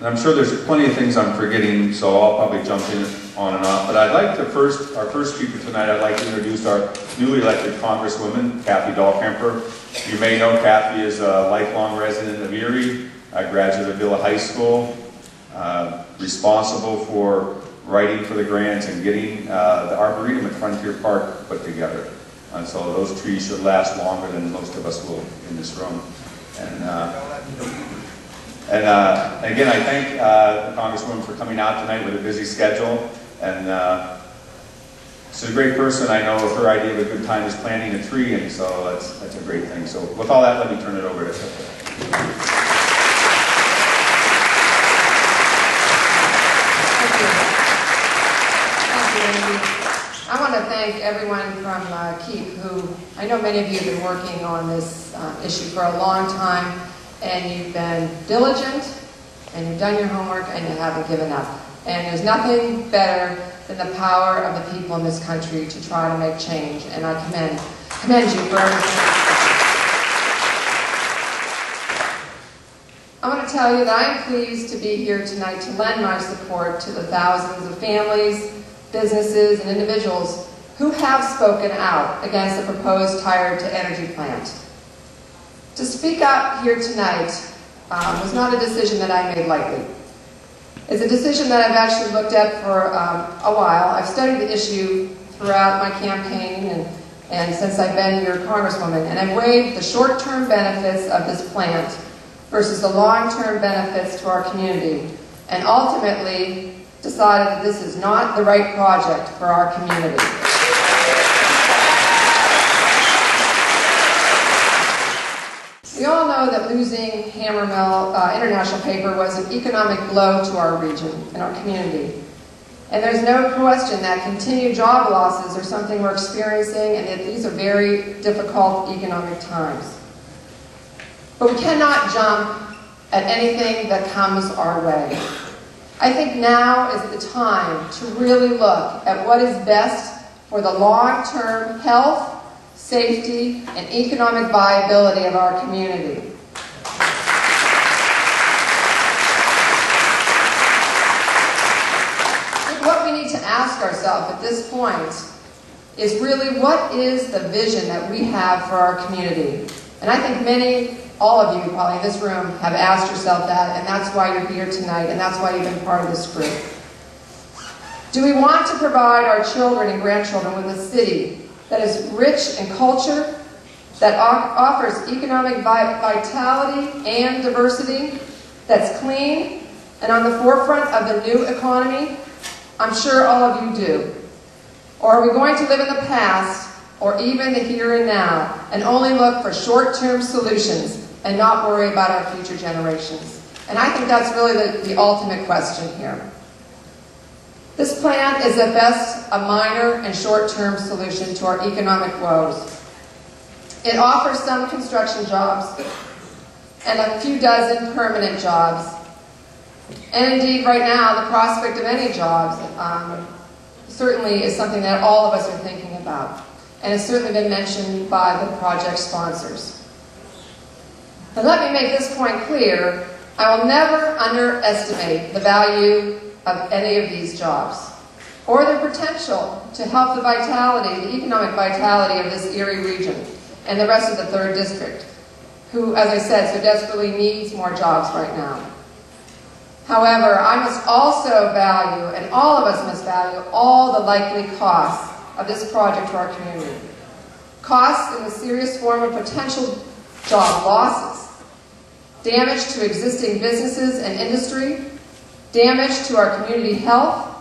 And I'm sure there's plenty of things I'm forgetting, so I'll probably jump in on and off. But I'd like to our first speaker tonight, I'd like to introduce our newly elected Congresswoman, Kathy Dahlkemper. You may know Kathy is a lifelong resident of Erie, a graduate of Villa High School, responsible for writing for the grants and getting the Arboretum at Frontier Park put together. And so those trees should last longer than most of us will in this room. And again, I thank the Congresswoman for coming out tonight with a busy schedule. And she's a great person. I know her idea of a good time is planting a tree, and so that's a great thing. So with all that, let me turn it over to her. I want to thank everyone from KEEP, who I know many of you have been working on this issue for a long time, and you've been diligent, and you've done your homework, and you haven't given up. And there's nothing better than the power of the people in this country to try to make change, and I commend you for everything. I want to tell you that I am pleased to be here tonight to lend my support to the thousands of families, businesses, and individuals who have spoken out against the proposed tire-to-energy plant. To speak up here tonight was not a decision that I made lightly. It's a decision that I've actually looked at for a while. I've studied the issue throughout my campaign and since I've been your Congresswoman, and I've weighed the short-term benefits of this plant versus the long-term benefits to our community, and ultimately decided that this is not the right project for our community. We all know that losing Hammermill International Paper was an economic blow to our region and our community. And there's no question that continued job losses are something we're experiencing, and that these are very difficult economic times. But we cannot jump at anything that comes our way. I think now is the time to really look at what is best for the long-term health, safety, and economic viability of our community. What we need to ask ourselves at this point is really, what is the vision that we have for our community? And I think all of you probably in this room have asked yourself that, and that's why you're here tonight, and that's why you've been part of this group. Do we want to provide our children and grandchildren with a city that is rich in culture, that offers economic vitality and diversity, that's clean and on the forefront of the new economy? I'm sure all of you do. Or are we going to live in the past, or even the here and now, and only look for short-term solutions and not worry about our future generations? And I think that's really the ultimate question here. This plant is at best a minor and short-term solution to our economic woes. It offers some construction jobs and a few dozen permanent jobs. And indeed, right now, the prospect of any jobs certainly is something that all of us are thinking about. And it's certainly been mentioned by the project sponsors. But let me make this point clear. I will never underestimate the value of any of these jobs, or their potential to help the vitality, the economic vitality of this Erie region and the rest of the 3rd District, who, as I said, so desperately needs more jobs right now. However, I must also value, and all of us must value, all the likely costs of this project to our community. Costs in the serious form of potential job losses, damage to existing businesses and industry, damage to our community health,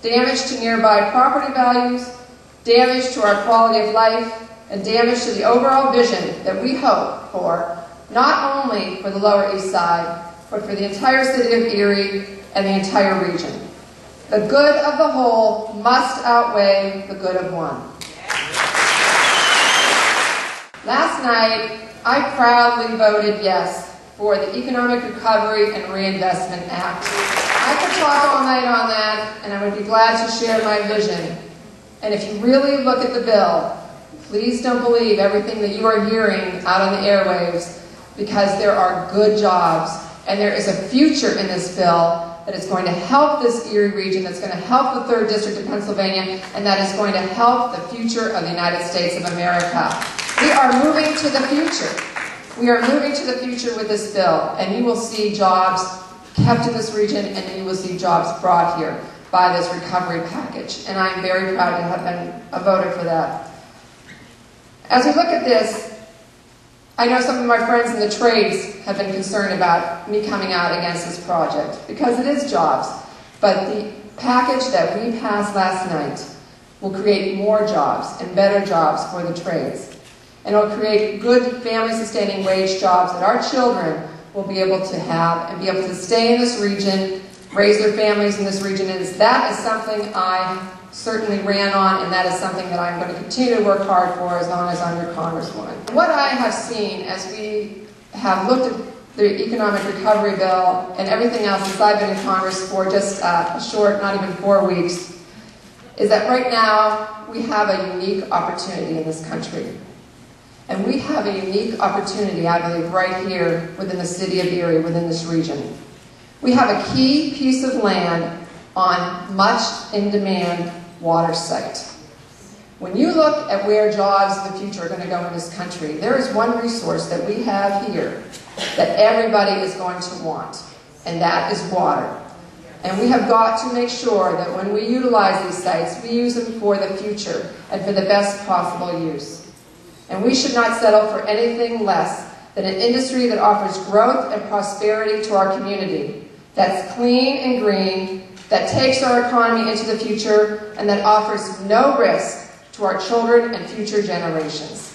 damage to nearby property values, damage to our quality of life, and damage to the overall vision that we hope for, not only for the Lower East Side, but for the entire city of Erie and the entire region. The good of the whole must outweigh the good of one. Last night, I proudly voted yes for the Economic Recovery and Reinvestment Act. I could talk all night on that, and I would be glad to share my vision. And if you really look at the bill, please don't believe everything that you are hearing out on the airwaves, because there are good jobs And there is a future in this bill that is going to help this Erie region, that's going to help the 3rd District of Pennsylvania, and that is going to help the future of the United States of America. We are moving to the future. We are moving to the future with this bill, and you will see jobs kept in this region, and you will see jobs brought here by this recovery package. And I'm very proud to have been a voter for that. As we look at this, I know some of my friends in the trades have been concerned about me coming out against this project, because it is jobs. But the package that we passed last night will create more jobs and better jobs for the trades. And it will create good family-sustaining wage jobs that our children will be able to have and be able to stay in this region, raise their families in this region. And that is something I certainly ran on, and that is something that I'm going to continue to work hard for as long as I'm your Congresswoman. What I have seen as we have looked at the economic recovery bill and everything else since I've been in Congress for just a short, not even 4 weeks, is that right now we have a unique opportunity in this country. And we have a unique opportunity, I believe, right here within the city of Erie, within this region. We have a key piece of land on much in-demand water site. When you look at where jobs in the future are going to go in this country, there is one resource that we have here that everybody is going to want, and that is water. And we have got to make sure that when we utilize these sites, we use them for the future and for the best possible use. And we should not settle for anything less than an industry that offers growth and prosperity to our community, that's clean and green, that takes our economy into the future, and that offers no risk to our children and future generations.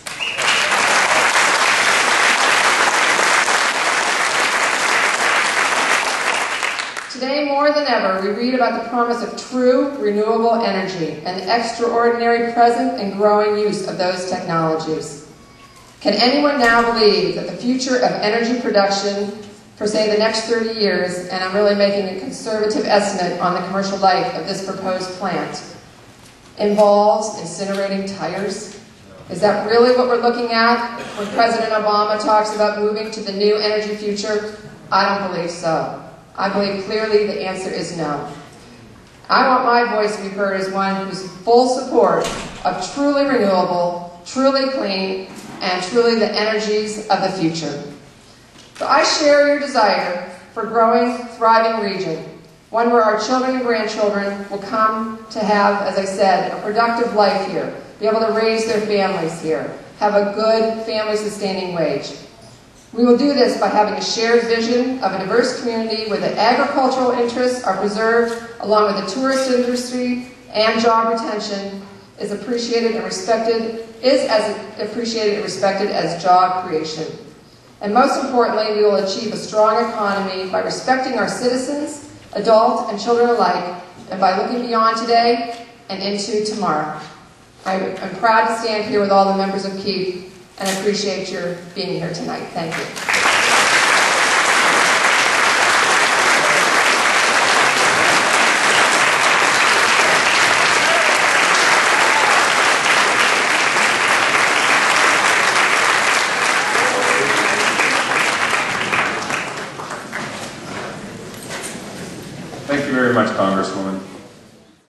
Today, more than ever, we read about the promise of true renewable energy and the extraordinary present and growing use of those technologies. Can anyone now believe that the future of energy production for, say, the next 30 years, and I'm really making a conservative estimate on the commercial life of this proposed plant, involves incinerating tires? Is that really what we're looking at when President Obama talks about moving to the new energy future? I don't believe so. I believe clearly the answer is no. I want my voice to be heard as one who's full support of truly renewable, truly clean, and truly the energies of the future. So I share your desire for a growing, thriving region, one where our children and grandchildren will come to have, as I said, a productive life here, be able to raise their families here, have a good family-sustaining wage. We will do this by having a shared vision of a diverse community where the agricultural interests are preserved, along with the tourist industry, and job retention is as appreciated and respected as job creation. And most importantly, we will achieve a strong economy by respecting our citizens, adults and children alike, and by looking beyond today and into tomorrow. I'm proud to stand here with all the members of KEEP, and I appreciate your being here tonight. Thank you.